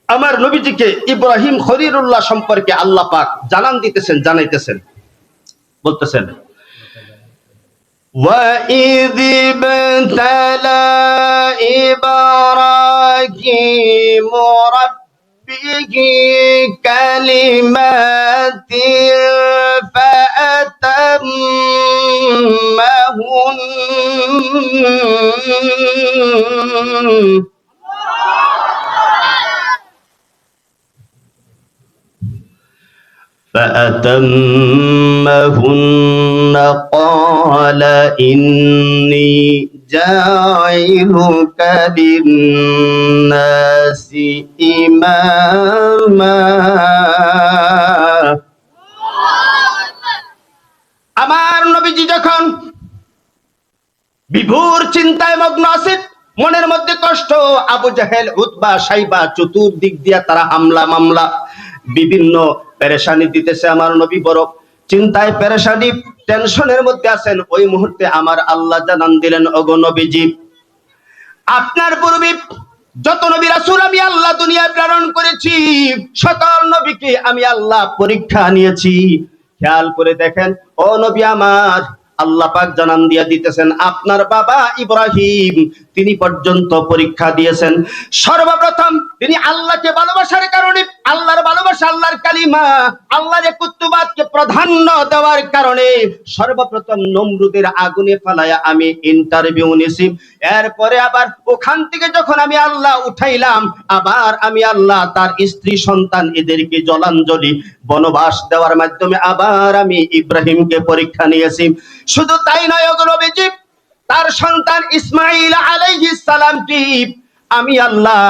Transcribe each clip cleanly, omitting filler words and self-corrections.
আমার নবীজিকে ইব্রাহিম খলিলুল্লাহ সম্পর্কে আল্লাহ পাক জানাইতেছেন, বলতেছেন وَإِذِ ابْتَلَى إِبْرَاهِيمُ رَبَّهُ كَلِمَاتٍ فَأَتَمَّهُنَّ قال إني جاعلك للناس إماما আমার নবীজি যখন বিভোর চিন্তায় মগ্ন আছেন, মনের মধ্যে কষ্ট, আবু জাহেল, উতবা, সাইবা চতুর্দিক দিয়া তারা হামলা মামলা বিভিন্ন পেরেশানি দিতেছে। আমার নবী বড় চিন্তায়, পেরেশানি, টেনশনের মধ্যে আছেন। ওই মুহূর্তে আমার আল্লাহ জানান দিলেন, ওগো নবীজি, আপনার পূর্বে যত নবী রাসূল আমি আল্লাহ দুনিয়ায় প্রেরণ করেছি, সকল নবীকে আমি আল্লাহ পরীক্ষা নিয়েছি। খেয়াল করে দেখেন ও নবী আমার, আল্লাহ পাক জানান দিয়া দিতেছেন আপনার বাবা ইব্রাহিম তিনি পর্যন্ত পরীক্ষা দিয়েছেন। সর্বপ্রথম তিনি আল্লাহকে ভালোবাসার কারণে, আল্লাহর ভালোবাসা, আল্লাহর কালিমা, আল্লাহর একুত্ববাদকে প্রাধান্য দেওয়ার কারণে সর্বপ্রথম নমরুদের আগুনে ফালায়া আমি ইন্টারভিউ নিয়েছি। এরপরে আবার ওখান থেকে যখন আমি আল্লাহ উঠাইলাম, আবার আমি আল্লাহ তার স্ত্রী সন্তান এদেরকে জলাঞ্জলি বনবাস দেওয়ার মাধ্যমে আবার আমি ইব্রাহিমকে পরীক্ষা নিয়েছি। শুধু তাই নয় ওগো নবীজি, তার সন্তান ইসমাঈল আলাইহিস সালামকে আমি আল্লাহ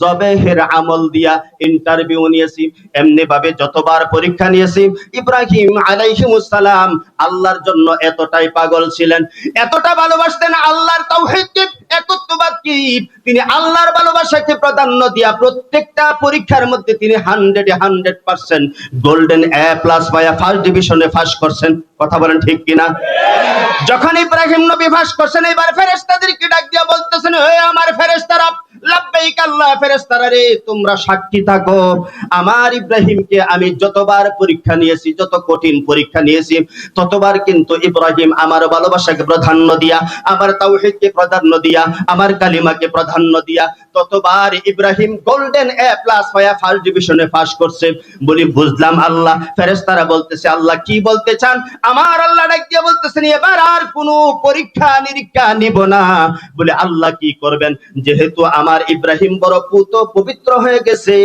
জবেহের আমল দিয়া ইন্টারভিউ নিয়েছি। এমনি ভাবে যতবার পরীক্ষা নিয়েছি, ইব্রাহিম আলাইহিস সালাম আল্লাহর জন্য এতটাই পাগল ছিলেন, এতটা ভালোবাসতেন আল্লাহর তাওহীদকে, একত্ববাদকে, তিনি আল্লাহর ভালোবাসাকে প্রাধান্য দিয়া প্রত্যেকটা পরীক্ষার মধ্যে তিনি 100% গোল্ডেন এ প্লাস পায়া ফার্স্ট ডিভিশনে পাস করছেন। কথা বলেন ঠিক কিনা? যখন ইব্রাহিম নবী পাস করছেন, এবার ফেরেশতাদেরকে ডাক দিয়া বলতেছেন, হে আমার ফেরেশতারা, লাব্বাইক আল্লাহ, ফেরেশতারা রে, তোমরা সাক্ষী থাকো, আমার ইব্রাহিমকে আমি যতবার পরীক্ষা নিয়েছি, যত কঠিন পরীক্ষা নিয়েছি, ততবার কিন্তু ইব্রাহিম আমার ভালোবাসাকে প্রাধান্য দিয়া, আমার তাওহীদকে প্রাধান্য দিয়া, আমার কালিমাকে প্রাধান্য দিয়া ততবার ইব্রাহিম গোল্ডেন এ প্লাস পায়া ফার্স্ট ডিভিশনে পাস করছে। বলি বুঝলাম আল্লাহ। ফেরেশতারা বলতেছে, আল্লাহ কি বলতে চান? আমার আল্লাহ ডাক দিয়ে বলতেছেন, এবার আর কোনো পরীক্ষা নিরীক্ষা নিব না। বলে আল্লাহ কি করবেন? যেহেতু আমার ইব্রাহিম বড় পবিত্র হয়ে গেছে,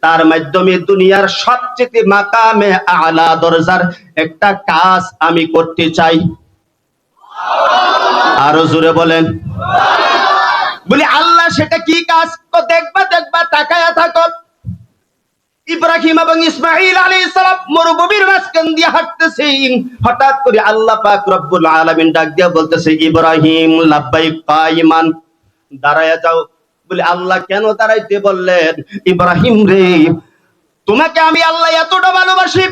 তার মাধ্যমে দুনিয়ার সবচেয়ে মাকামে আলা দরজার একটা কাজ আমি করতে চাই। আরো জোরে বলেন। বলি আল্লাহ সেটা কি কাজ? দেখবা তাকায়া থাকো। ইব্রাহিম এবং ইসমাঈল আলাইহিস সালাম মরুভূমির মাঝখান দিয়ে হাঁটতেছেন, হঠাৎ করে আল্লাহ পাক রব্বুল আলামিন ডাক দিয়া বলতেছে, ইব্রাহিম লাব্বাইক কাইমান, দাঁড়ায়া যাও। বলে আল্লাহ কেন দাঁড়াইতে বললেন? ইব্রাহিম রে, তোমাকে আমি আল্লাহ এতটা ভালোবাসি,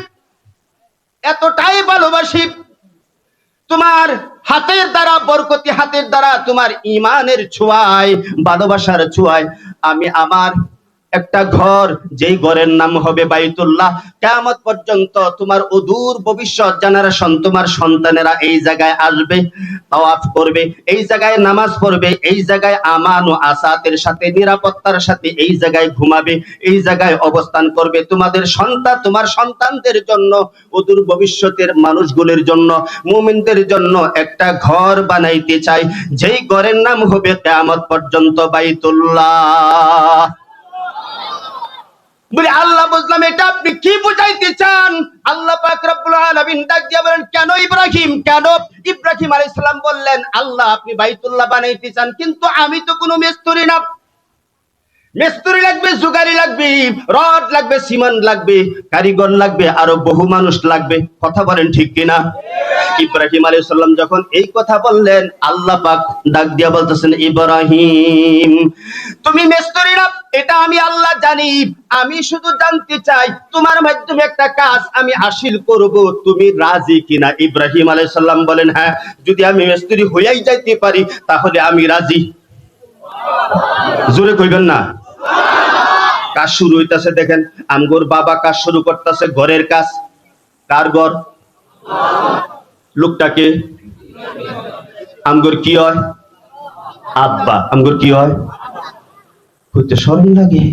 এতটাই ভালোবাসি, তোমার হাতের দ্বারা, বরকতি হাতের দ্বারা, তোমার ঈমানের ছোঁয়ায়, ভালোবাসার ছোঁয়ায় আমি আমার একটা ঘর, যেই ঘরের নাম হবে বাইতুল্লাহ, কিয়ামত পর্যন্ত তোমার অদূর ভবিষ্যৎ জেনারেশন, তোমার সন্তানেরা এই জায়গায় আসবে, তাওয়াফ করবে, এই জায়গায় নামাজ পড়বে, এই জায়গায় আমান ও আসাতের সাথে, নিরাপত্তার সাথে এই জায়গায় ঘুমাবে, এই জায়গায় অবস্থান করবে। তোমাদের সন্তান, তোমার সন্তানদের জন্য, অদূর ভবিষ্যতের মানুষগুলোর জন্য, মুমিনদের জন্য একটা ঘর বানাইতে চাই, যেই ঘরের নাম হবে কিয়ামত পর্যন্ত বাইতুল্লাহ। বলে আল্লাহ বুঝলাম, এটা আপনি কি বুঝাইতে চান? আল্লাহ পাক রব্বুল আলামিন ডাক দিয়া বলেন, কেন ইব্রাহিম, কেন? ইব্রাহিম আলাইহিস সালাম বললেন, আল্লাহ আপনি বাইতুল্লাহ বানাইতে চান, কিন্তু আমি তো কোনো মিস্ত্রি না, মিস্ত্রি লাগবে, জুগারি লাগবে, রড লাগবে, সিমেন্ট লাগবে, কারিগর লাগবে, আরো বহু মানুষ লাগবে। কথা বলেন ঠিক কিনা? ইব্রাহিম আলাইহিস সালাম যখন এই কথা বললেন, আল্লাহ পাক ডাক দিয়া বলতেছেন, ইব্রাহিম তুমি মিস্ত্রি না, এটা আমি আল্লাহ জানি, আমি শুধু জানতে চাই তোমার মাধ্যমে একটা কাজ আমি হাসিল করব, তুমি রাজি কিনা? ইব্রাহিম আলাইহিস সালাম বলেন, হ্যাঁ, যদি আমি মিস্ত্রি হইয়াই যাইতে পারি তাহলে আমি রাজি। জোরে কইবেন না? কাজ শুরু হইতেছে, দেখেন আমগোর বাবা কাজ শুরু করতেছে, ঘরের কাজ। কার ঘর? লোকটাকে আমগোর কি হয়? আব্বা। আমগোর কি হয়? হইতে শরম লাগে।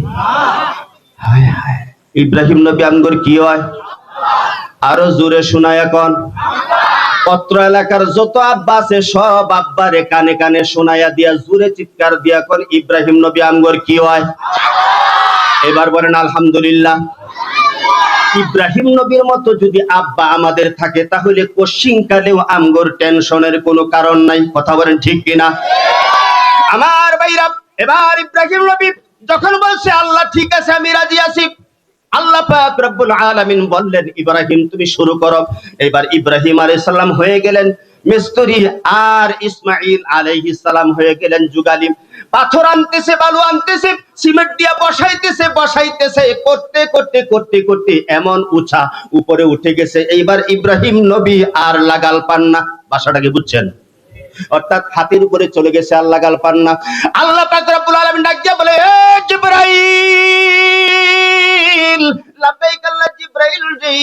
হায় হায়, ইব্রাহিম নবী আমগোর কি হয়? আরো জোরে শোনায় এখন। পত্র এলাকার যত আব্বা আছে সব আব্বারে কানে কানে শোনাইয়া দিয়া জোরে চিৎকার দিয়া কোন ইব্রাহিম নবী আমগোর কি হয়? এবার বলেন আলহামদুলিল্লাহ। ইব্রাহিম নবীর মতো যদি আব্বা আমাদের থাকে তাহলে কোশ্চিন কালেও আমগোর টেনশনের কোনো কারণ নাই। কথা বলেন ঠিক কিনা? আমার ভাইরা, এবার ইব্রাহিম নবী যখন বলছে আল্লাহ ঠিক আছে আমি রাজি আছি, আল্লাহ পাক রব্বুল আলামিন বললেন ইব্রাহিম তুমি শুরু করো। এবার ইব্রাহিম আলাইহিস সালাম হয়ে গেলেন মিস্ত্রি, আর ইসমাঈল আলাইহিস সালাম হয়ে গেলেন যুগালি। পাথর আনতেছে, বালু আনতেছে, সিমেন্ট দিয়া বসাইতেছে, করতে করতে করতে করতে এমন উঁচা উপরে উঠে গেছে, এইবার ইব্রাহিম নবী আর লাগাল পান না। বাসাটাকে বুঝছেন? অর্থাৎ হাতের উপরে চলে গেছে, আর লাগাল পান না। আল্লাহ পাক রব্বুল আলামিন ডাক দিয়া বলে, এ জিবরাইল, লাব্বাইক আল্লাহ জিবরাইল রে,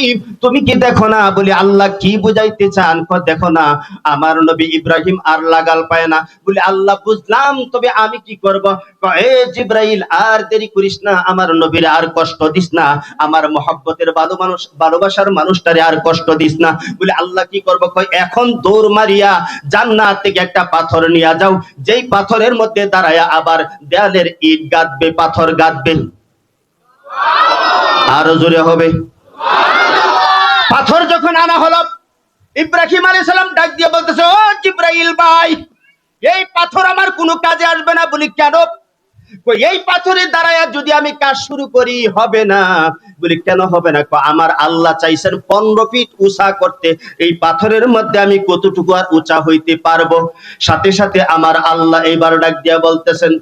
তুমি কি দেখো না? বলি আল্লাহ কি বুঝাইতে চান? দেখো না আমার নবী ইব্রাহিম আর লাগাল পায় না। বলি আল্লাহ বুঝলাম, তবে আমি কি করব? এ জিবরাইল আর দেরি করিস না, আমার নবীর আর কষ্ট দিস না, আমার মহব্বতের ভালোবাসার মানুষটারে আর কষ্ট দিস না। বলি আল্লাহ কি করব? এখন দৌড় মারিয়া জান্নাত থেকে একটা পাথর নিয়ে যাও, যেই পাথরের মধ্যে দাঁড়ায়া আবার দেয়ালের ইট গাঁথবে, পাথর গাঁথবে। আরো জোরে হবে। পাথর যখন আনা হলো, ইব্রাহিম আলাইহিস সালাম ডাক দিয়ে বলতেছে, ও জিবরাইল ভাই, এই পাথর আমার কোনো কাজে আসবে না। বলি কেন? এই পাথরের দাঁড়ায়া যদি আমি কাজ শুরু করি হবে না। বলি কেন হবে না? আমার আল্লাহ চাইছেন 15 ফিট উঁচা করতে, এই পাথরের মধ্যে আমি কতটুকু আর উঁচা হইতে পারবো? সাথে সাথে আমার আল্লাহ এইবার ডাক দিয়া বলতেছেন,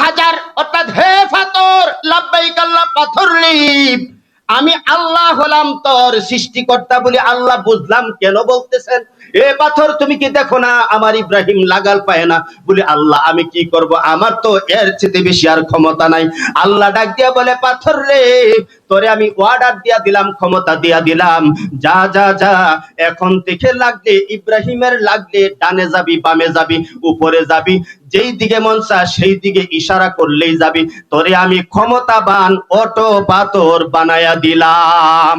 হাজার, অর্থাৎ হে পাথর, লাব্বাইক আল্লাহ পাথর লিপ, আমি আল্লাহ হলাম তোর সৃষ্টিকর্তা। বলি আল্লাহ বুঝলাম, কেন বলতেছেন? এ পাথর তুমি কি দেখো না আমার ইব্রাহিম লাগাল পায় না? বলি আল্লাহ আমি কি করব, আমার তো এর চেয়ে বেশি আর ক্ষমতা নাই। আল্লাহ ডাক দিয়া বলে, পাথর রে, তোরে আমি অর্ডার দিয়া দিলাম, ক্ষমতা দিয়া দিলাম, যা যা যা, এখন থেকে লাগলে ইব্রাহিমের লাগলে ডানে যাবি, বামে যাবি, উপরে যাবি, যেই দিকে মন চায় সেই দিকে ইশারা করলেই যাবি, তোরে আমি ক্ষমতাবান অটো পাথর বানায়া দিলাম।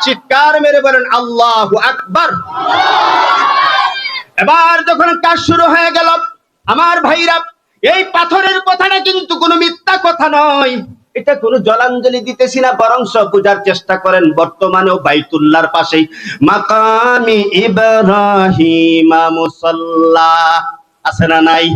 চিৎকার মেরে বলেন আল্লাহু আকবার। এবার যখন কাজ শুরু হয়ে গেল, আমার ভাইরা, এই পাথরের কথাটা কিন্তু কোনো মিথ্যা কথা নয়, এটা কোনো জলাঞ্জলি দিতেছি না, বরং বোঝার চেষ্টা করেন। বর্তমানেও বাইতুল্লাহর পাশেই মাকামি ইব্রাহিম মুসাল্লা আছে না নাই?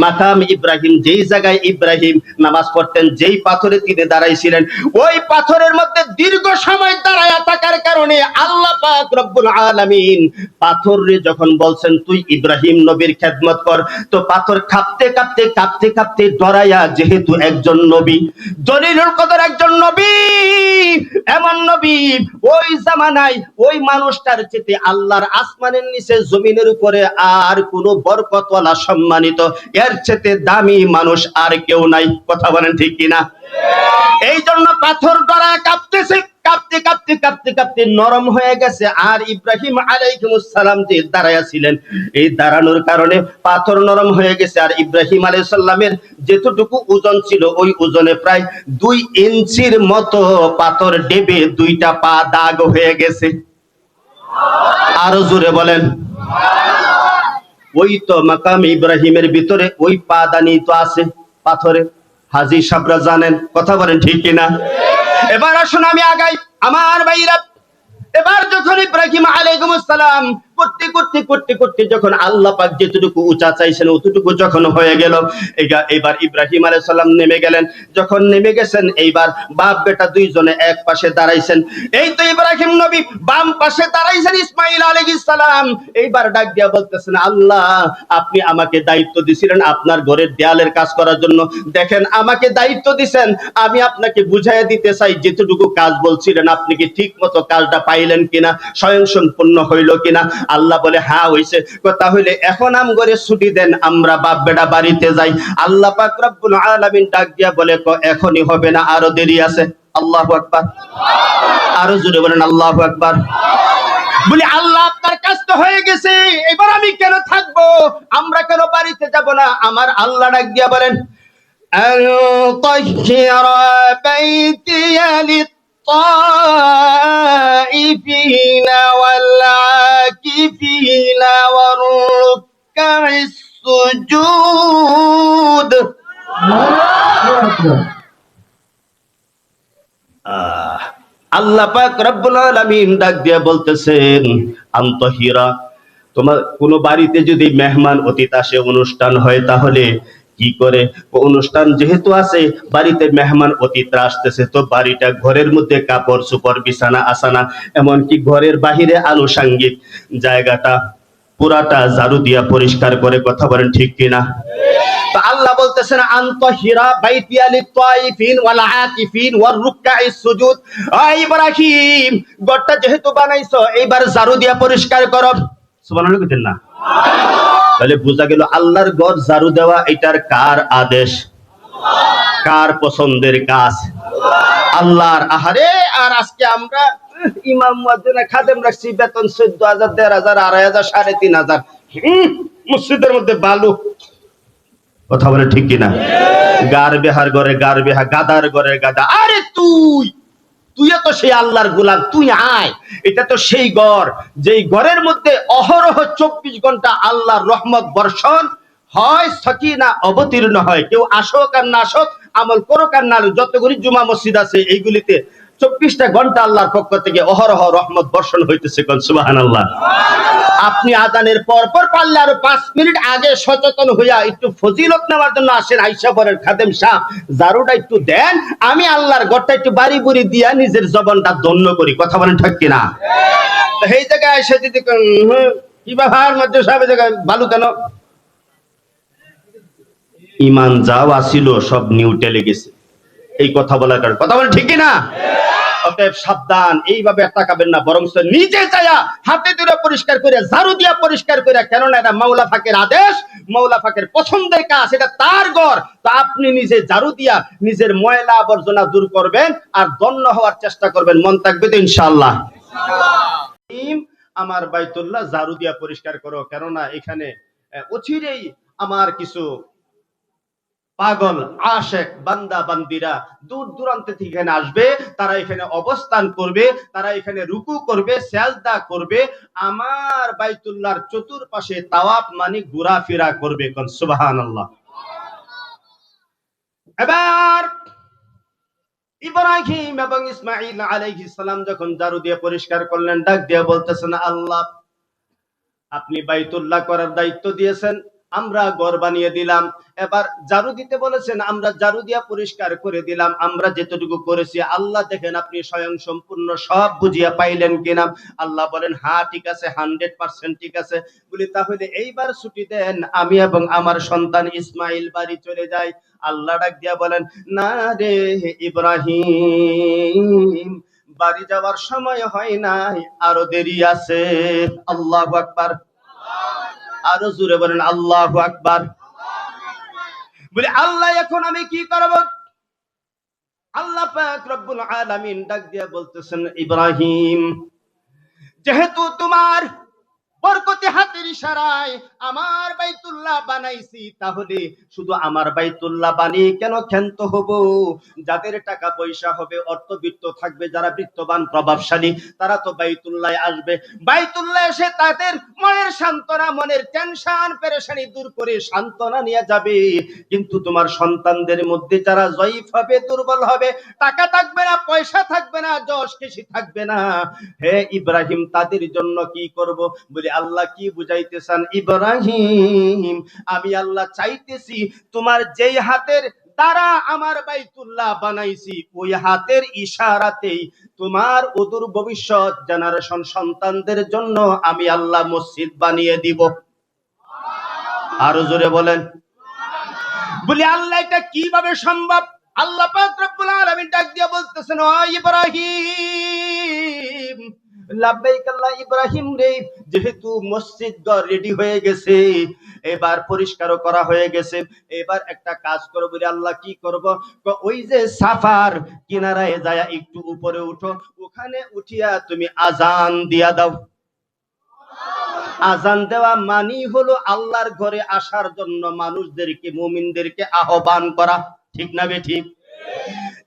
মাকাম ইব্রাহিম, যেই জায়গায় ইব্রাহিম নামাজ পড়তেন, যেই পাথরে তিনি দাঁড়াইছিলেন, ওই পাথরের মধ্যে দীর্ঘ সময় দাঁড়ায়া থাকার কারণে আল্লাহ পাক রব্বুল আলামিন পাথরে যখন বলছেন তুই ইব্রাহিম নবীর খেদমত কর, তো পাথর কাঁপতে কাঁপতে কাঁপতে কাঁপতে ডরাইয়া, যেহেতু একজন নবী, জলিলুল কদর একজন নবী, এমন নবী, ওই জামানায় ওই মানুষটার চেয়ে আল্লাহর আসমানের নিচে জমিনের উপরে আর কোন বরকতওয়ালা সম্মানিত এর চেয়ে দামি মানুষ আর কেউ নাই। কথা বলেন ঠিক কিনা? এই জন্য পাথর ডরায় কাঁপতেছে, কাঁপতে কাঁপতে কাঁপতে কাঁপতে নরম হয়ে গেছে। আর ইব্রাহিম আলাইহিস সালাম যে দাঁড়ায়া ছিলেন, এই দাঁড়ানোর কারণে পাথর নরম হয়ে গেছে। আর ইব্রাহিম আলাইহিস সালামের যেতটুকু ওজন ছিল, ওই ওজনে প্রায় 2 ইঞ্চির মতো পাথর ডেবে 2টা পা দাগ হয়ে গেছে। আরো জোরে বলেন। ওই তো মাকাম ইব্রাহিমের ভিতরে ওই পাদানি তো আছে পাথরে, হাজী সাহেবরা জানেন। কথা বলেন ঠিক কিনা? এবার আসুন আমি আগাই আমার ভাইরা। এবার যখন ইব্রাহিম আলাইহিস সালাম করতে করতে করতে করতে যখন আল্লাহ পাক যেটুকু উঁচা চাইছেন অতটুকু যখন হয়ে গেল, এবার ইব্রাহিম আলাইহিস সালাম নেমে গেলেন। যখন নেমে গেছেন, এইবার বাপ বেটা দুইজনে এক পাশে দাঁড়াইছেন। এই তো ইব্রাহিম নবী বাম পাশে দাঁড়াইছেন, ইসমাঈল আলাইহিস সালাম এইবার ডাক দিয়া বলতেছেন, আল্লাহ আপনি আমাকে দায়িত্ব দিয়েছিলেন আপনার ঘরের দেয়ালের কাজ করার জন্য, দেখেন আমাকে দায়িত্ব দিয়েছেন, আমি আপনাকে বুঝাইয়া দিতে চাই যেটুকু কাজ বলছিলেন আপনি কি ঠিক মতো কাজটা পাইলেন কিনা, স্বয়ংসম্পূর্ণ হইল কিনা। আল্লাহ বলে হ্যাঁ হইছে। তাহলে এখন আমগরে ছুটি দেন, আমরা বাপ বেটা বাড়িতে যাই। আল্লাহ পাক রব্বুল আলামিন ডাক দিয়া বলে এখনই হবে না, আরো দেরি আছে। আল্লাহু আকবার। আরো জোরে বলেন আল্লাহু আকবার। বলি আল্লাহ আপনার কাজ তো হয়ে গেছে, এবার আমি কেন থাকবো, আমরা কেন বাড়িতে যাব না? আমার আল্লাহ ডাক দিয়া বলেন أن طهر بيتي للطائفين والعاكفين والركع السجود। আল্লাহ পাক রব্বুল আলামিন ডাক দিয়া বলতেছেন আন্তহিরা, তোমার কোন বাড়িতে যদি মেহমান অতিথি আসে, অনুষ্ঠান হয়, তাহলে কি করে? অনুষ্ঠান যেহেতু আছে, বাড়িতে মেহমান অতিথিরা আসতেছে, তো বাড়িটা ঘরের মধ্যে কাপড় চোপড় বিছানা আসানা এমনকি ঘরের বাহিরে আনুষাঙ্গিক জায়গাটা পুরাটা ঝাড়ু দিয়া পরিষ্কার করে। কথা বলেন ঠিক কিনা? তো আল্লাহ বলতেছেন আনতাহিরা বাইতিয়া লিত-তাইফিন ওয়াল আকিফিন ওয়ার রুকআইস সুজুদ। ইব্রাহিম, ঘরটা যেহেতু বানাইছো, এইবার ঝাড়ু দিয়া পরিষ্কার করো। সুবহানাল্লাহ কইতেন না? তাহলে বোঝা গেল আল্লাহর ঘর ঝাড়ু দেওয়া এটার কার আদেশ? কার পছন্দের কাজ? আল্লাহর। আহারে, আর আজকে আমরা ইমাম মুয়াজ্জিন খাদেম রাখছি, বেতন 14,000 15,000 2,500 3,500। মসজিদের মধ্যে বালু। কথা বলে ঠিক কিনা? গার বেহার ঘরে গার বেহা, গাদার ঘরে গাদা। আরে তুই তো সেই আল্লাহর গোলাম, তুই আয়। এটা তো সেই ঘর, যেই ঘরের মধ্যে অহরহ 24 ঘন্টা আল্লাহর রহমত বর্ষণ হয়, সাকিনা অবতীর্ণ হয়। কেউ আসুক আর না আসুক, আমল করুক আর না, যতগুলি জুমা মসজিদ আছে এইগুলিতে 24টা ঘন্টা আল্লাহর পক্ষ থেকে অহরহ রহমত বর্ষণ হইতেছে। সুবহানাল্লাহ। আপনি আজানের পর পারলে আরো 5 মিনিট আগে সচেতন হইয়া একটু ফজিলত নেওয়ার জন্য আসেন। আইসা পরের খাদেম সাহেব ঝাড়ুটা একটু দেন, আমি আল্লাহর ঘরটা একটু বাড়ি বুড়ি দিয়া নিজের জবানটা ধন্য করি। কথা বলেন ঠিক কিনা? এই জায়গায় এসে যদি কি ব্যাপার মধ্যে সাহেব জায়গায় ভালো কেন? ইমান যাও আসিল সব নিউট্রালে গেছে এই কথা বলার কারণে। কথা বলেন ঠিক কিনা? অতএব সাবধান, এইভাবে তাকাবেন না, বরং নিজে চায়া হাতে ধরে পরিষ্কার করে, ঝাড়ু দিয়া পরিষ্কার করে। কেননা এটা মাওলা পাকের আদেশ, মাওলা পাকের পছন্দের কাজ, এটা তার ঘর। তো আপনি নিজে ঝাড়ু দিয়া নিজের ময়লা আবর্জনা দূর করবেন আর ধন্য হওয়ার চেষ্টা করবেন। মন থাকবে তো ইনশাআল্লাহ? আমার বাইতুল্লাহ ঝাড়ু দিয়া পরিষ্কার করো, কেননা এখানে অচিরেই আমার কিছু পাগল আশেক বান্দা বান্দিরা দূর দূরান্ত থেকে এখানে আসবে, তারা এখানে অবস্থান করবে, তারা এখানে রুকু করবে, সিজদা করবে, আমার বাইতুল্লাহর চতুর্পাশে তাওয়াফ মানে ঘোরাফেরা করবে। কোন সুবহানাল্লাহ। এবার ইব্রাহিম এবং ইসমাঈল আলাইহিস সালাম যখন ঝাড়ু দিয়ে পরিষ্কার করলেন, ডাক দিয়ে বলতেছেন আল্লাহ, আপনি বাইতুল্লাহ করার দায়িত্ব দিয়েছেন, আমরা ঘর বানিয়ে দিলাম। এবার ঝাড়ু দিতে বলেছেন, আমরা ঝাড়ু দিয়া পরিষ্কার করে দিলাম। আমরা যেটুকু করেছি আল্লাহ দেখেন, আপনি স্বয়ং সম্পূর্ণ সব বুঝিয়া পাইলেন কিনা? আল্লাহ বলেন হ্যাঁ ঠিক আছে, 100% ঠিক আছে। বলি তাহলে এইবার ছুটি দেন, আমি এবং আমার সন্তান ইসমাইল বাড়ি চলে যাই। আল্লাহ ডাক দিয়া বলেন না রে ইব্রাহিম, বাড়ি যাওয়ার সময় হয় নাই, আরো দেরি আছে। আল্লাহু আকবার। আরো জোরে বলেন আল্লাহু আকবার। বলে আল্লাহ এখন আমি কি করব? আল্লাহ পাক রব্বুল আলামিন ডাক দিয়ে বলতেছেন ইব্রাহিম, যেহেতু তোমার বরকতি হাতের ইশারায় আমার বাইতুল্লাহ বানাইছি, তাহলে শুধু আমার বাইতুল্লাহ বানিয়ে কেন ক্ষান্ত হব? যাদের টাকা পয়সা হবে, অর্থবিত্ত থাকবে, যারা বিত্তবান প্রভাবশালী, তারা তো বাইতুল্লাহ আসবে। বাইতুল্লাহ এসে তাদের মনের সান্ত্বনা, মনের টেনশন পেরেশানি দূর করে সান্ত্বনা নিয়ে যাবে। কিন্তু তোমার সন্তানদের মধ্যে যারা জয়ীফ হবে, দুর্বল হবে, টাকা থাকবে না, পয়সা থাকবে না, যশ খ্যাতি থাকবে না, হে ইব্রাহিম তাদের জন্য কি করব? বলে আল্লাহ কি বুঝাইতে চান? ইব্রাহিম, আমি আল্লাহ চাইতেছি তোমার যেই হাতের দ্বারা আমার বাইতুল্লাহ বানাইছি, ওই হাতের ইশারাতেই তোমার অদূর ভবিষ্যৎ জেনারেশন সন্তানদের জন্য আমি আল্লাহ মসজিদ বানিয়ে দিব। আরো জোরে বলেন। বলি আল্লাহ এটা কিভাবে সম্ভব? আল্লাহ পাক রব্বুল আলামিন ডাক দিয়ে বলতেছেন ও ইব্রাহিম, লাব্বাইক আল্লাহ ইব্রাহিম রে, যেহেতু মসজিদ রেডি হয়ে গেছে, এবার পরিষ্কারও করা হয়ে গেছে, এবার একটা কাজ করো। বলে আল্লাহ কি করব? ওই যে সাফার কিনারায় যায় একটু উপরে উঠো, ওখানে উঠিয়া তুমি আজান দিয়া দাও। আজান দেওয়া মানি হলো আল্লাহর ঘরে আসার জন্য মানুষদেরকে, মুমিনদেরকে আহ্বান করা। ঠিক না বে ঠিক?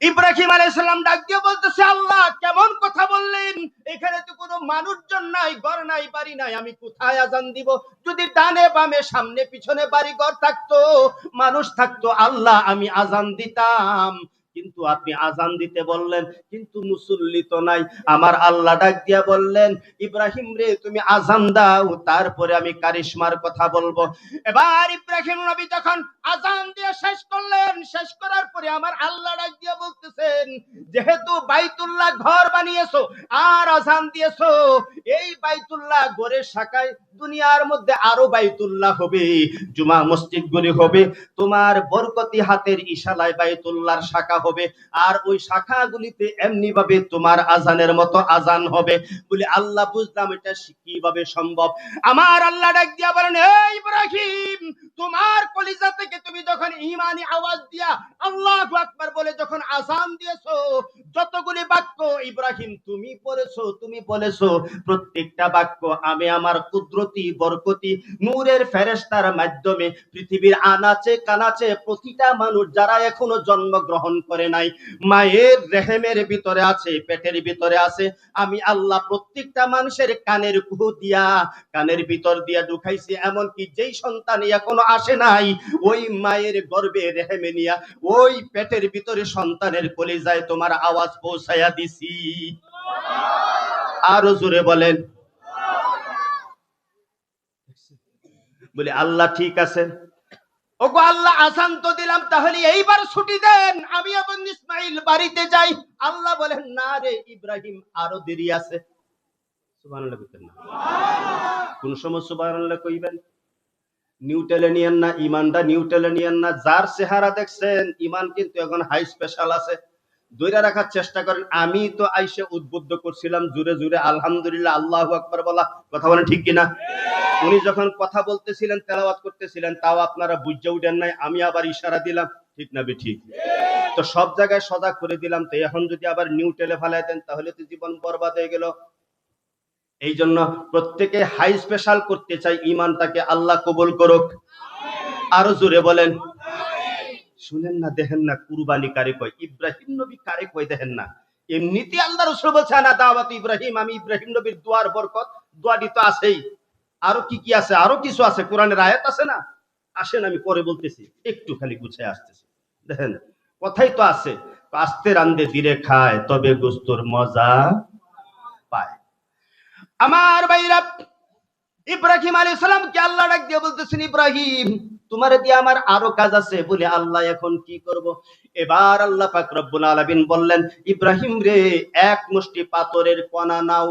ইব্রাহিম আলাইহিস সালাম ডাক দিয়ে বলতেছে, আল্লাহ কেমন কথা বললেন, এখানে তো কোনো মানুষজন নাই, ঘর নাই, বাড়ি নাই, আমি কোথায় আজান দিব? যদি ডানে বামে সামনে পিছনে বাড়ি ঘর থাকতো, মানুষ থাকতো, আল্লাহ আমি আজান দিতাম। কিন্তু আপনি আজান দিতে বললেন, কিন্তু মুসল্লি তো নাই। আমার আল্লাহ ডাক দিয়া বললেন, ইব্রাহিম রে তুমি আজান দাও, তারপরে আমি কারিশমার কথা বলবো। এবার ইব্রাহিম নবী যখন আজান দিয়ে শেষ করলেন, শেষ করার পরে আমার আল্লাহ ডাক দিয়ে বলতেছেন, যেহেতু বাইতুল্লাহ ঘর বানিয়েছো আর আজান দিয়েছো, এই বাইতুল্লাহ ঘরের শাখায় দুনিয়ার মধ্যে আরো বাইতুল্লাহ হবে, জুমা মসজিদ গুলি হবে, তোমার বরকতি হাতের ইশারায় বাইতুল্লাহর শাখা হবে, আর ওই শাখাগুলিতে এমনি ভাবে তোমার আজানের মতো আজান হবে। বলে আল্লাহ বুঝলাম এটা কিভাবে সম্ভব। আমার আল্লাহ ডাক দিয়া বলেন, এই ইব্রাহিম, তোমার কলিজা থেকে তুমি যখন ঈমানি আওয়াজ দিয়া আল্লাহু আকবার বলে যখন আজান দিয়েছো, যতগুলি বাক্য ইব্রাহিম তুমি পড়েছো, তুমি বলেছো, প্রত্যেকটা বাক্য আমি আমার কুদরতি বরকতি নূরের ফেরেশতার মাধ্যমে পৃথিবীর আনাচে কানাচে প্রতিটা মানুষ যারা এখনো জন্মগ্রহণ করে নাই, মায়ের রেহেমের ভিতরে আছে, পেটের ভিতরে আছে, আমি আল্লাহ প্রত্যেকটা মানুষের কানের কুহু দিয়া, কানের ভিতর দিয়া ঢুকাইছি। এমনকি যেই সন্তান এখনো আসে নাই, ওই মায়ের গর্ভে রেহেমে নিয়া ওই পেটের ভিতরে সন্তানের কলিজায় তোমার আওয়াজ পৌঁছায়া দিছি। আরো জোরে বলেন। বলে আল্লাহ ঠিক আছে। ওগো আল্লাহ আজান তো দিলাম, তাহলে এইবার ছুটি দেন, আমি এবং ইসমাইল বাড়িতে যাই। আল্লাহ বলেন, না রে ইব্রাহিম, আরো দেরি আছে। সুবহানাল্লাহ বলতেন না? কোন সময় সুবহানাল্লাহ কইবেন? নিউটেলে নিয়েন না, ইমানটা নিউটেলে নিয়েন না। যার চেহারা দেখছেন, ইমান কিন্তু এখন হাই স্পেশাল আছে, ধরে রাখার চেষ্টা করেন। আমি তো আইসে উদ্বুদ্ধ করছিলাম জুড়ে জুড়ে আলহামদুলিল্লাহ আল্লাহু আকবার বলা, কথা বলেন ঠিক কিনা? উনি যখন কথা বলতেছিলেন, তেলাওয়াত করতেছিলেন, তাও আপনারা বুঝে উঠেন নাই, আমি আবার ইশারা দিলাম, ঠিক না ঠিক? তো সব জায়গায় সজাগ করে দিলাম, তো এখন যদি আবার নিউটেলে ফেলাই দেন, তাহলে তো জীবন বরবাদ হয়ে গেল। এই জন্য প্রত্যেকে হাই স্পেশাল করতে চাই, ইমানটাকে আল্লাহ কবুল করুক। আরো জোরে বলেন। শুনেন না, দেখেন না, কুরবানি কারে কয়, ইব্রাহিম নবী কারে কয় দেখেন না। এমনিতে আল্লাহ রাসূল বলছে না দাওয়াত ইব্রাহিম, আমি ইব্রাহিম নবীর দোয়ার বরকত, দোয়াটি তো আছেই, আরো কি কি আছে, আরো কিছু আছে, কোরআনের আয়াত আছে না? আসেন আমি পরে বলতেছি, একটু খালি গুছিয়ে আসতেছি। দেখেন কথাই তো আছে, আস্তে রান্দে ধীরে খায়, তবে গোস্তর মজা পায়। আমার ভাইরা, ইব্রাহিম আলাইহিস সালামকে আল্লাহ ডাক দিয়ে বলতেছেন, ইব্রাহিম তোমার দিয়ে আমার আরো কাজ আছে। বলে আল্লাহ এখন কি করব? এবার আল্লাহ পাক রব্বুল আলামিন বললেন, ইব্রাহিম রে, এক মুষ্টি পাথরের কণা নাও।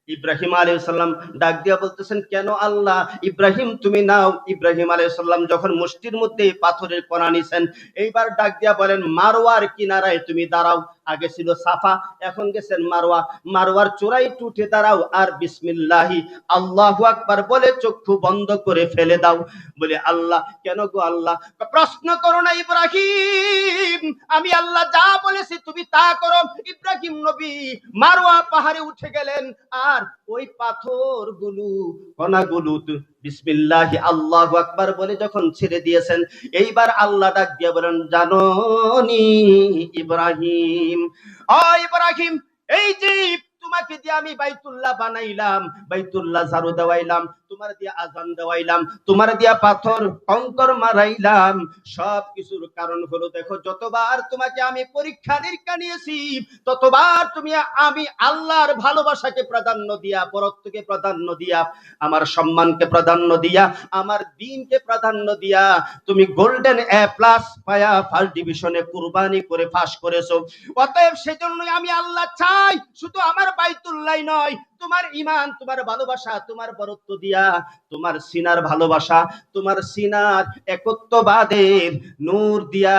ইব্রাহিম আলাইহিস সালাম ডাক দিয়া বলতেছেন, কেন আল্লাহ? ইব্রাহিম তুমি নাও। ইব্রাহিম আলাইহিস সালাম যখন মুষ্টির মধ্যে পাথরের কণা নিছেন, এইবার ডাক দিয়া বলেন, মারওয়ার কিনারায় তুমি দাঁড়াও। আগে ছিল সাফা, এখন গেছেন মারওয়া, মারওয়ার চূড়ায় উঠে দাঁড়াও, আর বিসমিল্লাহি আল্লাহু আকবার বলে চক্ষু বন্ধ করে ফেলে দাও। বলে আল্লাহ কেন গো আল্লাহ? প্রশ্ন করো না ইব্রাহিম, আমি আল্লাহ যা বলেছি তুমি তা করো। ইব্রাহিম নবী মারওয়া পাহাড়ে উঠে গেলেন, আর ওই পাথরগুলো, কণাগুলো বিসমিল্লাহি আল্লাহু আকবার বলে যখন ছেড়ে দিয়েছেন, এইবার আল্লাহ ডাক দিয়ে বলেন, জানোনি ইব্রাহিম, ও ইব্রাহিম, এই যে তোমাকে দিয়ে আমি বাইতুল্লাহ বানাইলাম, বাইতুল্লাহ ঝাড়ু দেওয়াইলাম, তোমার দিয়ে আজান দেওয়াইলাম, তোমার দিয়া পাথর কঙ্কর মারাইলাম, সব কিছুর কারণ হলো, দেখো যতবার তোমাকে আমি পরীক্ষা নিরীক্ষা নিয়েছি, ততবার তুমি আমি আল্লাহর ভালোবাসাকে প্রাধান্য দিয়া, পরত্বকে প্রাধান্য দিয়া, আমার সম্মানকে প্রাধান্য দিয়া, আমার দ্বীনকে প্রাধান্য দিয়া তুমি গোল্ডেন এ প্লাস পায়া ফার্স্ট ডিভিশনে কুরবানি করে পাস করেছো। অতএব সেজন্যই আমি আল্লাহ চাই, শুধু আমার বাইতুল্লাহ নয়, তোমার ঈমান, তোমার ভালোবাসা, তোমার বরত্ব দিয়া, তোমার সিনার ভালোবাসা, তোমার সিনার একত্ববাদের নূর দিয়া,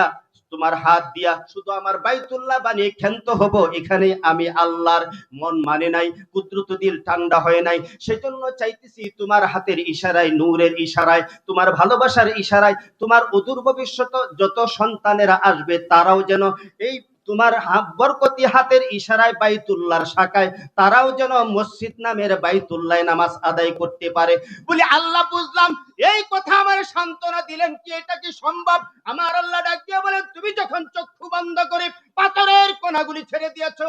তোমার হাত দিয়া শুধু আমার বাইতুল্লাহ বানিয়ে ক্ষান্ত হব, এখানে আমি আল্লাহর মন মানে নাই, কুদরত দিল ঠান্ডা হয় নাই। সেজন্য চাইতেছি তোমার হাতের ইশারায়, নূরের ইশারায়, তোমার ভালোবাসার ইশারায় তোমার অদূর ভবিষ্যৎ যত সন্তানেরা আসবে তারাও যেন এই তোমার বরকতি হাতের ইশারায় বাইতুল্লাহর শাখায় তারাও যেন মসজিদ নামের বাইতুল্লাহ নামাজ আদায় করতে পারে বলে আল্লাহ বুঝলাম এই কথা আমার সান্ত্বনা দিলেন। কি এটা কি সম্ভব? আমার আল্লাহ ডাক দিয়ে বলেন, তুমি যখন চক্ষু বন্ধ করে পাথরের কণাগুলি ছেড়ে দিয়েছো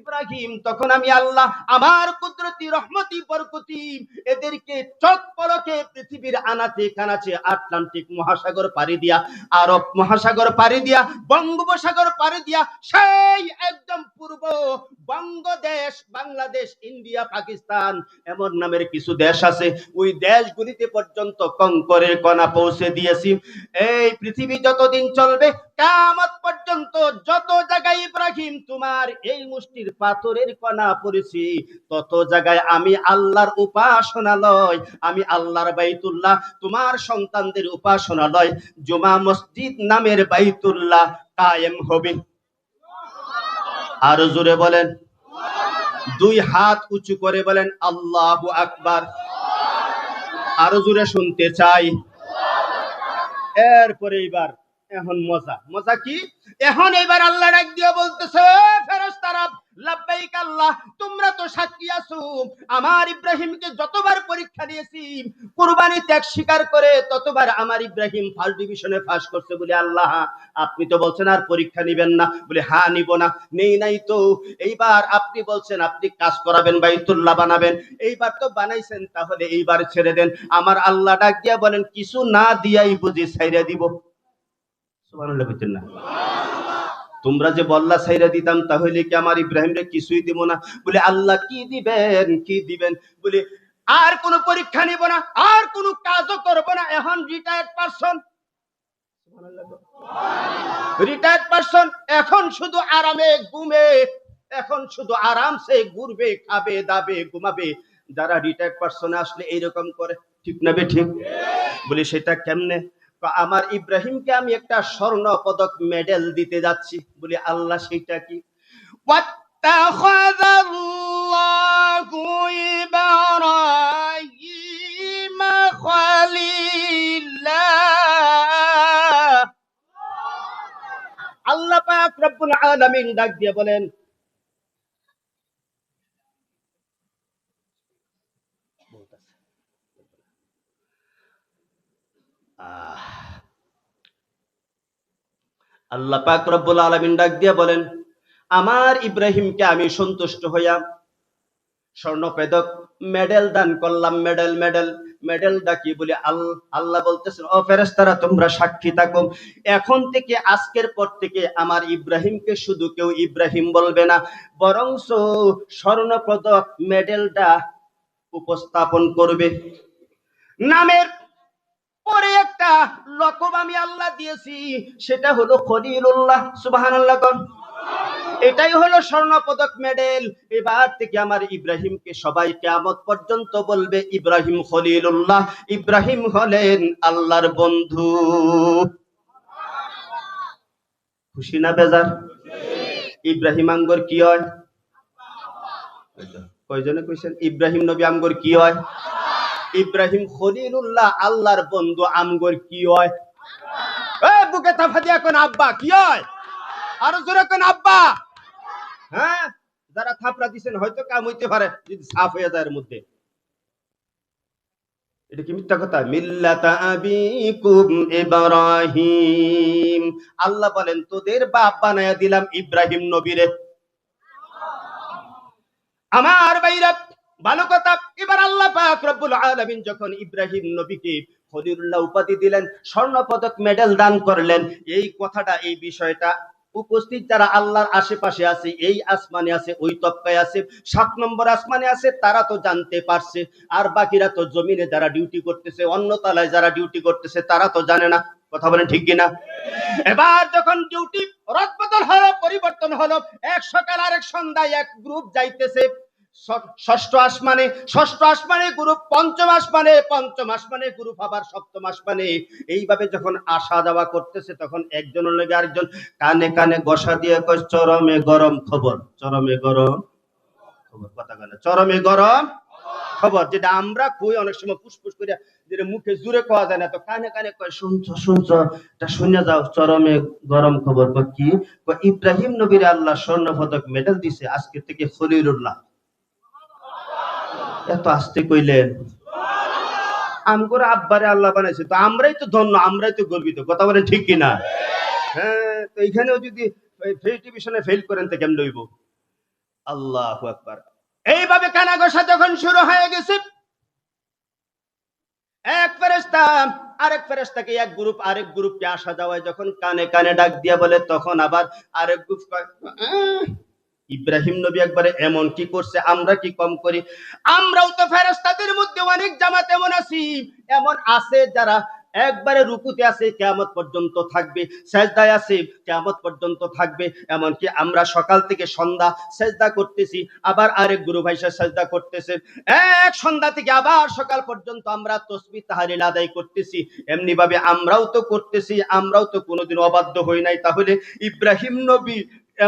ইব্রাহিম, তখন আমি আল্লাহ আমার কুদরতি রহমতি বরকতি এদেরকে চোখ পলকে পৃথিবীর আনাচে কানাচে আটলান্টিক মহাসাগর পাড়ি দিয়া, আরব মহাসাগর পাড়ি দিয়া, বঙ্গোপসাগর পাড়ি দিয়া সেই একদম পূর্ব বঙ্গদেশ, বাংলাদেশ, ইন্ডিয়া, পাকিস্তান এমন নামের কিছু দেশ আছে, ওই দেশগুলিতে পর্যন্ত কঙ্করের কণা পৌঁছে দিয়েছি। এই পৃথিবী যতদিন চলবে কিয়ামত পর্যন্ত যত জায়গায় ইব্রাহিম তোমার এই মুষ্টির পাথরের কণা পড়েছি, তত জায়গায় আমি আল্লাহর উপাসনালয়, আমি আল্লাহর বাইতুল্লাহ, তোমার সন্তানদের উপাসনালয় জুমা মসজিদ নামের বাইতুল্লাহ কায়েম হবে। আরো জোরে বলেন, দুই হাত উঁচু করে বলেন আল্লাহু আকবার। আরো জোরে শুনতে চাই। এরপরে এইবার এখন মজা, মজা কি? এখন এইবার আল্লাহ ডাক দিয়ে বলতেছে, ফেরেশতারা লাব্বাইক আল্লাহ, তোমরা তো সাক্ষী আছো আমার ইব্রাহিমকে যতবার পরীক্ষা দিয়েছি কুরবানি ত্যাগ স্বীকার করে ততবার আমার ইব্রাহিম ফার্স্ট ডিভিশনে পাস করছে বলে আল্লাহ আপনি তো বলছেন আর পরীক্ষা নিবেন না, বলে হ্যাঁ নিব না, নেই নাই তো। এইবার আপনি বলছেন আপনি কাজ করাবেন, বাইতুল্লাহ বানাবেন, এইবার তো বানাইছেন, তাহলে এইবার ছেড়ে দেন। আমার আল্লাহ ডাক দিয়া বলেন, কিছু না দিয়াই বুঝি ছাইরা দিব? সুবহানাল্লাহ বলতেন না? তোমরা যে বললা ছাইরা দিতাম, তাহলে কি আমার ইব্রাহিমরে কিছুই দিব না? বলে আল্লাহ কি দিবেন, কি দিবেন? বলে আর কোন পরীক্ষা নিব না, আর কোন কাজও করব না, এখন রিটায়ার্ড পারসন, রিটায়ার্ড পারসন, এখন শুধু আরামে ঘুমে, এখন শুধু আরামসে ঘুরবে, খাবে দাবে ঘুমাবে। যারা রিটায়ার্ড পারসনে আসলে এইরকম করে, ঠিক না বে ঠিক? বলি সেটা কেমনে? আমার ইব্রাহিমকে আমি একটা স্বর্ণ পদক মেডেল দিতে যাচ্ছি। বলি আল্লাহ সেটা কি? ওয়াত্তাখাযাল্লাহু ইব্রাহিম খলিলা। আল্লাহ পাক রব্বুল আলামিন ডাক দিয়ে বলেন, আল্লাহ পাক রব্বুল আলামিন ডাক দিয়ে বলেন, আমার ইব্রাহিমকে আমি সন্তুষ্ট হইয়া স্বর্ণ পদক মেডেল দান করলাম। মেডেল মেডেল মেডেলটা কি? বলে আল্লাহ বলতেছেন, ও ফেরেশতারা তোমরা সাক্ষী থাকো, এখন থেকে আজকের পর থেকে আমার ইব্রাহিমকে শুধু কেউ ইব্রাহিম বলবে না, বরংস স্বর্ণ পদক মেডেলটা উপস্থাপন করবে। নামের পরে একটা লকব আমি আল্লাহ দিয়েছি, সেটা হলো খলিলুল্লাহ। সুবহানাল্লাহ কোন? এটাই হলো স্বর্ণ পদক মেডেল। এবার থেকে আমার ইব্রাহিমকে সবাই কিয়ামত পর্যন্ত বলবে ইব্রাহিম খলিলুল্লাহ, ইব্রাহিম হলেন আল্লাহর বন্ধু। খুশি না বেজার? ইব্রাহিম আঙ্গর কি হয়? কয়জনে কইছেন ইব্রাহিম নবী আমগর কি হয়? ইব্রাহিম খলিলুল্লাহ আল্লাহর বন্ধু আমগর কি হয়? বুকে তাফা দিয়া কোন আব্বা কি হয়? আরো জোরে কোন আব্বা? হ্যাঁ, যারা থাপড়া দিচ্ছেন হয়তো কাম হইতে পারে যদি সাফ হয়ে যায় এর মধ্যে। এটা কি মিথ্যা কথা? মিল্লাতা আবিকুম ইব্রাহিম, আল্লাহ বলেন তোদের বাপ বানায়া দিলাম ইব্রাহিম নবীরে। আমার ভাইরা ভালো কথা। এবার আল্লাহ পাক রব্বুল আলামিন যখন ইব্রাহিম নবীকে খলিলুল্লাহ উপাধি দিলেন, স্বর্ণ পদক মেডেল দান করলেন, এই কথাটা, এই বিষয়টা উপস্থিত যারা আল্লাহর আশেপাশে আছে, এই আসমানে আছে, ওই তবকায় আছে, 7 নম্বর আসমানে আছে, তারা তো জানতে পারছে, আর বাকিরা তো জমিনে যারা ডিউটি করতেছে, অন্য তলায় যারা ডিউটি করতেছে, তারা তো জানে না। কথা বলেন ঠিক কিনা? এবার যখন ডিউটি রদবদল হলো, পরিবর্তন হলো, এক সকাল আর এক সন্ধ্যায় এক গ্রুপ যাইতেছে, ষষ্ঠ আসমানে গ্রুপ, পঞ্চম আসমানে গ্রুপ, আবার সপ্তম আসমানে। এইভাবে যখন আসা যাওয়া করতেছে তখন একজনের লগে আরেকজন কানে কানে গসা দিয়ে কয় চরমে গরম খবর, চরমে গরম খবর, কথা বলে চরমে গরম খবর। যেটা আমরা কই অনেক সময় ফুসফুস করে, যেটা মুখে জুড়ে কোয়া যায় না, তো কানে কানে কয় শুনছো শুনছো, এটা শুনে যাও, চরমে গরম খবর। কি? ইব্রাহিম নবীর আল্লাহ স্বর্ণ পদক মেডেল দিছে আজকে থেকে খলিলুল্লাহ। এত আসতে কইলেন? আমগোর আব্বারে আল্লাহ বানাইছে, তো আমরাই তো ধন্য, আমরাই তো গর্বিত, কথা বলেন ঠিক কিনা? হ্যাঁ, তো এইখানেও যদি ডিভিশনে ফেল করেন তো কেমন লইব? আল্লাহু আকবার। এইভাবে কানাঘষা যখন শুরু হয়ে গেছে, এক ফেরেশতা আরেক ফেরেশতাকে, এক গ্রুপ আরেক গ্রুপকে আসা যাওয়ায় যখন কানে কানে ডাক দিয়া বলে, তখন আবার আরেক গ্রুপ কয় ইব্রাহিম নবী একবারে এমন কি করছে, আমরা কি কম করি? আমরাও তো ফেরেশতাদের মধ্যে অনেক জামাত এমন আছি, এমন আছে যারা একবারে রুকুতে আছে, কিয়ামত পর্যন্ত থাকবে, সেজদায় আছে, কিয়ামত পর্যন্ত থাকবে। এমনকি আমরা সকাল থেকে সন্ধ্যা সেজদা করতেছি, আবার আরেক গুরু ভাইসা সেজদা করতেছে, এক সন্ধ্যা থেকে আবার সকাল পর্যন্ত আমরা তাসবিহ তাহলিল আদায় করতেছি। এমনি ভাবে আমরাও তো করতেছি, আমরাও তো কোনোদিন অবাধ্য হই নাই। তাহলে ইব্রাহিম নবী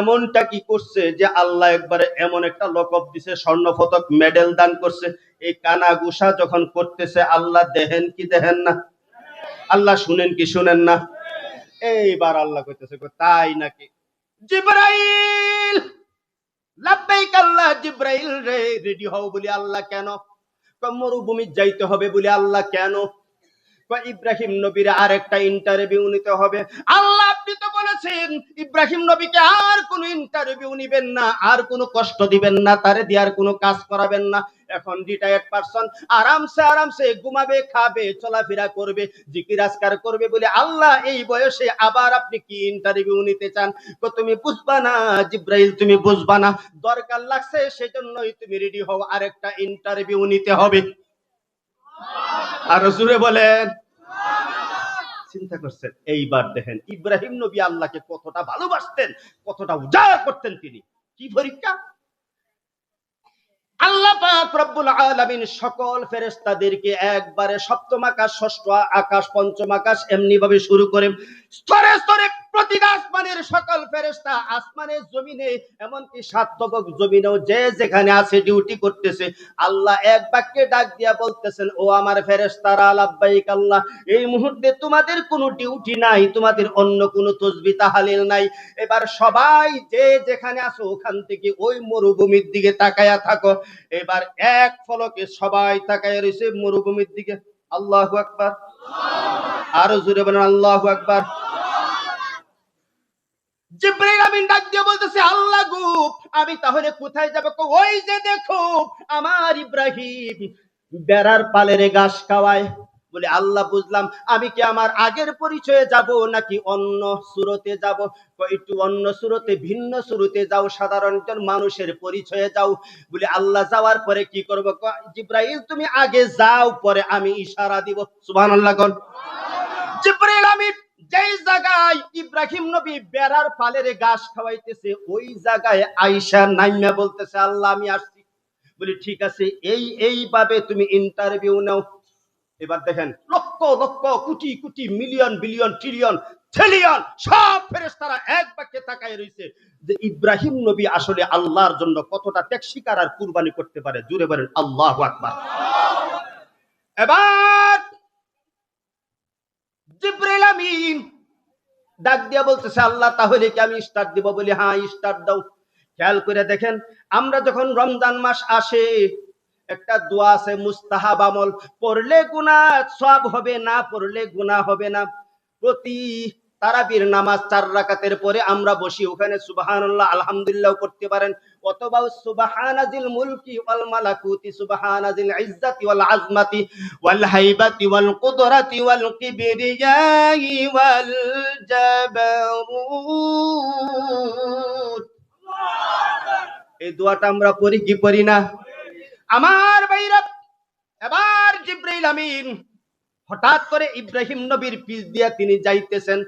এমনটা কি করছে যে আল্লাহ একবারে এমন একটা লকব দিছে, স্বর্ণ পদক মেডেল দান করছে? এই কানা গুসা যখন করতেছে, আল্লাহ দেখেন কি দেখেন না? আল্লাহ শুনেন কি শুনেন না? এইবার আল্লাহ কইতেছে তাই নাকি? জিবরাইল, লাব্বাইক আল্লাহ। জিবরাইল রে, রেডি হও বলি আল্লাহ কেন? মরুভূমি যাইতে হবে বলি আল্লাহ কেন? ইব্রাহিম নবীর আরেকটা ইন্টারভিউ নিতে হবে। আল্লাহ আপনি তো বলেছেন ইব্রাহিম নবীকে আর কোনো ইন্টারভিউ নিবেন না, আর কোনো কষ্ট দিবেন না, তারে দিয়ে আর কোনো কাজ করাবেন না। এখন রিটায়ার্ড পারসন, আরামসে ঘুমাবে, খাবে, চলাফেরা করবে, জিকির আজকার করবে বলে আল্লাহ এই বয়সে আবার আপনি কি ইন্টারভিউ নিতে চান? তুমি বুঝবা না জিব্রাইল, তুমি বুঝবা না, দরকার লাগছে সেজন্যই তুমি রেডি হও, আরেকটা ইন্টারভিউ নিতে হবে। আর জোরে বলেন। চিন্তা করছেন? এইবার দেখেন ইব্রাহিম নবী আল্লাহকে কতটা ভালোবাসতেন, কতটা উজাড় করতেন তিনি। কি পরীক্ষা! আল্লাহ পাক রব্বুল আলামিন সকল ফেরেশতাদেরকে একবারে সপ্তম আকাশ, ষষ্ঠ আকাশ, পঞ্চম আকাশ, এমনি ভাবে শুরু করে স্তরে স্তরে প্রতিটা আসমানের সকল ফেরেশতা, আসমানে জমিনে, এমনকি সাত তবক জমিনেও যে যেখানে আছে ডিউটি করতেছে, আল্লাহ এক বাক্যে ডাক দিয়া বলতেছেন, ও আমার ফেরেশতারা, লাব্বাইক আল্লাহ, এই মুহূর্তে তোমাদের কোনো ডিউটি নাই, তোমাদের অন্য কোনো তাসবিহ তাহলিল নাই। এবার সবাই যে যেখানে আছো ওখান থেকে ওই মরুভূমির দিকে তাকায়া থাকো। এবার এক ফলকে সবাই তাকায় রয়েছে মরুভূমির দিকে। আল্লাহু আকবার। আরো জোরে বলেন আল্লাহু আকবার। জিবরাইল আমিন ডাক দিয়ে বলতেছে, আল্লাহ গো, আমি তাহলে কোথায় যাব? ওই যে দেখো আমার ইব্রাহিম বেড়ার পালেরে ঘাস খাওয়ায়। বলে আল্লাহ বুঝলাম, আমি কি আমার আগের পরিচয়ে যাব নাকি অন্য সুরতে যাব? একটু অন্য সুরতে, ভিন্ন সুরতে যাও, সাধারণ একজন মানুষের পরিচয়ে যাও। বলে আল্লাহ যাওয়ার পরে কি করব? জিবরাইল তুমি আগে যাও, পরে আমি ইশারা দিব। সুবহানাল্লাহ কোন? জিবরাইল আমিন যেই জায়গায় ইব্রাহিম নবী বেড়ার পালের ঘাস খাওয়াইতেছে, ওই জায়গায় আয়েশা নাইমা বলতেছে, আল্লাহ আমি আসছি। বলি ঠিক আছে, এইভাবে তুমি ইন্টারভিউ নাও। এবার দেখেন lakh lakh, crore crore, million billion, trillion, trillion সব ফেরেশতারা এক বাক্যে তাকায় রইছে যে ইব্রাহিম নবী আসলে আল্লাহর জন্য কতটা ত্যাগ স্বীকার আর কুরবানি করতে পারে। জোরে বলেন আল্লাহু আকবার। এবার জিবরাইল আমিন ডাক দিয়া বলতেছে, আল্লাহ তাহলে কি আমি স্টার্ট দিব? বলি হ্যাঁ স্টার্ট দাও। খেয়াল করে দেখেন, আমরা যখন রমজান মাস আসে, একটা দোয়া আছে মুস্তাহাব আমল, পড়লে গুনাহ সওয়াব হবে, না পড়লে গুনাহ হবে না। প্রতি তারাবির নামাজ 4 রাকাতের পরে আমরা বসি, ওখানে সুবহানাল্লাহ আলহামদুলিল্লাহ করতে পারেন, অথবা সুবহানাজিল মুলকি ওয়াল মালাকুতি, সুবহানাজিল ইজ্জাতি ওয়াল আজমাতি ওয়াল হাইবাতি ওয়াল কুদরাতি ওয়াল কিবরিয়াই ওয়াল জাবারুত। এই দোয়াটা আমরা পড়ি কি পড়ি না? আমার ভাইরা, এবার জিবরাইল আমিন হঠাৎ করে ইব্রাহিম নবীর পিছ দিয়া তিনি যাইতেছেন।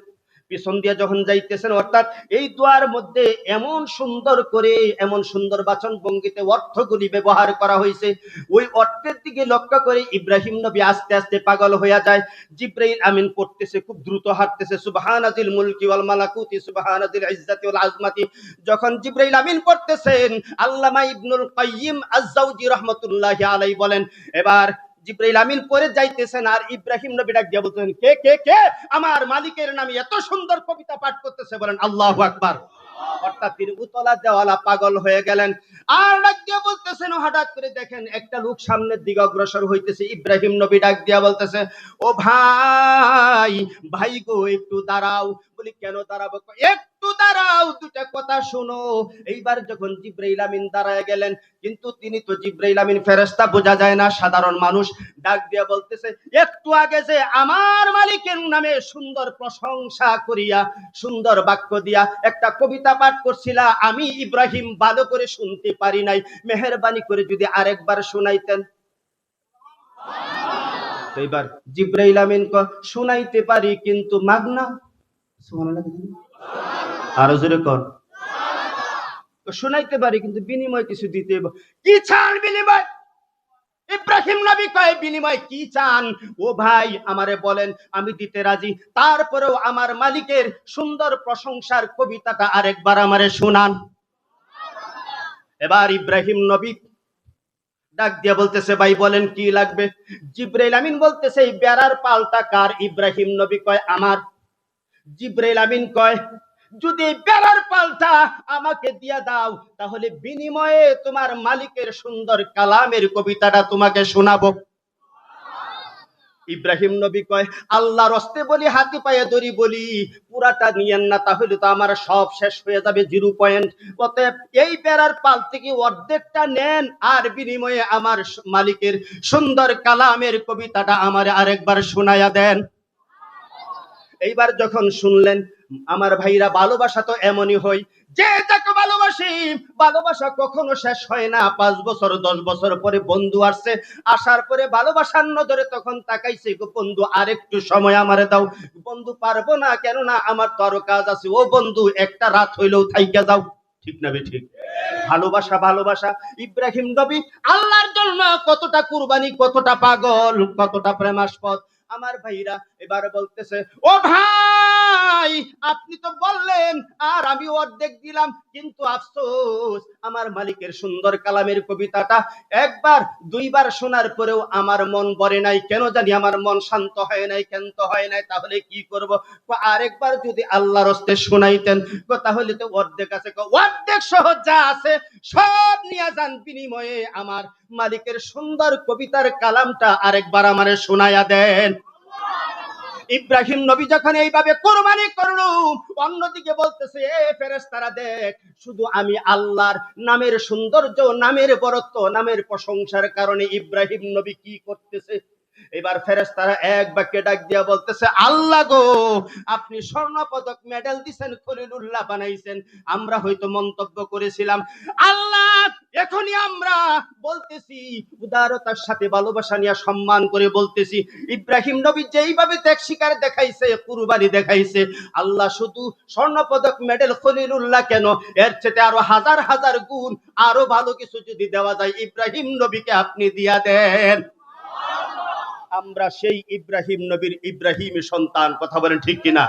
পিছন দিয়ে যখন যাইতেছেন, অর্থাৎ এই দোয়ার মধ্যে এমন সুন্দর করে, এমন সুন্দর বাচন ভঙ্গিতে অর্থগুলি ব্যবহার করা হয়েছে, ওই অর্থের দিকে লক্ষ্য করে ইব্রাহিম নবী আস্তে আস্তে পাগল হয়ে যায়। জিব্রাইল আমিন পড়তেছে, খুব দ্রুত হাঁটতেছে, সুবহানাজিল মুলকি ওয়াল মালাকুতি সুবহানাজিল ইজ্জাতি ওয়াল আজমাতি। যখন জিব্রাইল আমিন পড়তেছেন, আল্লামা ইবনুল কাইয়িম আজ-জাওজি রাহমাতুল্লাহি আলাইহি বলেন, এবার জিব্রাইল আমিন পড়ে যাইতেছেন, আর ইব্রাহিম নবী ডাক দিয়ে বলতেছেন, কে কে কে আমার মালিকের নামে এত সুন্দর কবিতা পাঠ করতেছে, বলেন আল্লাহু আকবার। অর্থাৎ তিনি উতলা দেওয়ালা পাগল হয়ে গেলেন। আর ডাক দিয়ে বলতেছেন, হঠাৎ করে দেখেন একটা লোক সামনের দিকে অগ্রসর হইতেছে। ইব্রাহিম নবী ডাক দিয়া বলতেছে, ও ভাই, ভাই গো একটু দাঁড়াও। বলি কেন দাঁড়াবো? একটু দাঁড়াও, দুটা কথা শোনো। এইবার যখন জিব্রাইল আমিন দাঁড়ায় গেলেন, কিন্তু তিনি তো জিব্রাইল আমিন ফেরেশতা, বোঝা যায় না, সাধারণ মানুষ। ডাক দিয়া বলতেছে, একটু আগে যে আমার মালিকের নামে সুন্দর প্রশংসা করিয়া, সুন্দর বাক্য দিয়া একটা কবিতা পাঠ করছিলা, আমি ইব্রাহিম ভালো করে শুনতে পারি নাই, মেহেরবানি করে যদি আরেকবার শোনাইতেন। এইবার জিব্রাইল আমিন শুনাইতে পারি কিন্তু মাগনা। সুবহানাল্লাহ, আরো জোরে কর। শুনাইতে পারি কিন্তু বিনিময় কিছু দিতে। কি চান বিনিময়? ইব্রাহিম নবী কয়, বিনিময় কি চান? ও ভাই আমারে বলেন, আমি দিতে রাজি, তারপরেও আমার মালিকের সুন্দর প্রশংসার কবিতাটা আরেকবার আমারে শোনান। এবার ইব্রাহিম নবী ডাক দিয়া বলতেছে, ভাই বলেন কি লাগবে? জিব্রাইল আমিন বলতেছে, এই বেড়ার পালটা কার? ইব্রাহিম নবী কয়, আমার। জিব্রাইল আমিন কয়, যদি বেড়ার পালটা আমাকে দিয়া দাও, তাহলে বিনিময়ে তোমার মালিকের সুন্দর কালামের কবিতাটা তোমাকে শোনাবো। ইব্রাহিম নবী কয়, আল্লাহর হস্তে বলি, হাতে পায়ে ধরি বলি, পুরাটা নিয়েন না, তাহলে তো আমার সব শেষ হয়ে যাবে, 0 পয়েন্ট। অতএব এই বেড়ার পাল থেকে অর্ধেকটা নেন, আর বিনিময়ে আমার মালিকের সুন্দর কালামের কবিতাটা আমার আরেকবার শোনায়া দেন। এইবার যখন শুনলেন, আমার ভাইরা, ভালোবাসা তো এমনই হয়, যে যাকে ভালোবাসি, ভালোবাসা কখনো শেষ হয় না। 5 বছর 10 বছর পরে বন্ধু আসছে, আসার পরে ভালোবাসার নজরে তখন তাকাইছে, বন্ধু আরেকটু সময় আমারে দাও। বন্ধু পারবো না, কেন না, আমার তো আরো কাজ আছে। ও বন্ধু, একটা রাত হইলেও থাইকা যাও। ঠিক না ঠিক? ভালোবাসা, ভালোবাসা। ইব্রাহিম নবী আল্লাহর জন্য কতটা কুরবানি, কতটা পাগল, কতটা প্রেমাস্পদ। আমার ভাইরা এবার বলতেছে, ও ভাই, আপনি তো বললেন আর আমি অর্ধেক দিলাম, কিন্তু আফসোস আমার মালিকের সুন্দর কালামের কবিতাটা একবার 2 বার শোনার পরেও আমার মন ভরে নাই, কেন জানি আমার মন শান্ত হয় নাই, ক্ষান্ত হয় নাই। তাহলে কি করব? আরেকবার যদি আল্লাহর হস্তে শোনাইতেন, তাহলে তো অর্ধেক আছে, অর্ধেক সহ যা আছে সব নিয়ে যান, বিনিময়ে আমার মালিকের সুন্দর কবিতার কালামটা আরেকবার আমারে শোনায়া দেন। ইব্রাহিম নবী যখন এইভাবে কুরবানি করলো, অন্যদিকে বলতেছে, এ ফেরেশতারা দেখ, শুধু আমি আল্লাহর নামের সৌন্দর্য, নামের বরত্ব, নামের প্রশংসার কারণে ইব্রাহিম নবী কি করতেছে। এবার ফেরেশতারা এক বাক্যে ডাক দিয়া বলতেছে, আল্লাহ গো, আপনি স্বর্ণ পদক মেডেল দিবেন, খলিলুল্লাহ বানাইছেন, আমরা হয়তো মন্তব্য করেছিলাম। আল্লাহ, এখনই আমরা বলতেছি, উদারতার সাথে ভালোবাসা নিয়ে সম্মান করে বলতেছি, ইব্রাহিম নবী যেইভাবে ত্যাগ স্বীকার দেখাইছে, কুরবানি দেখাইছে, আল্লাহ শুধু স্বর্ণ পদক মেডেল খলিলুল্লাহ কেন, এর চেয়ে আরো হাজার হাজার গুণ আরো ভালো কিছু যদি দেওয়া যায়, ইব্রাহিম নবীকে আপনি দিয়া দেন। আমরা সেই ইব্রাহিম নবীর ইব্রাহিম সন্তান, কথা বলেন ঠিক কিনা?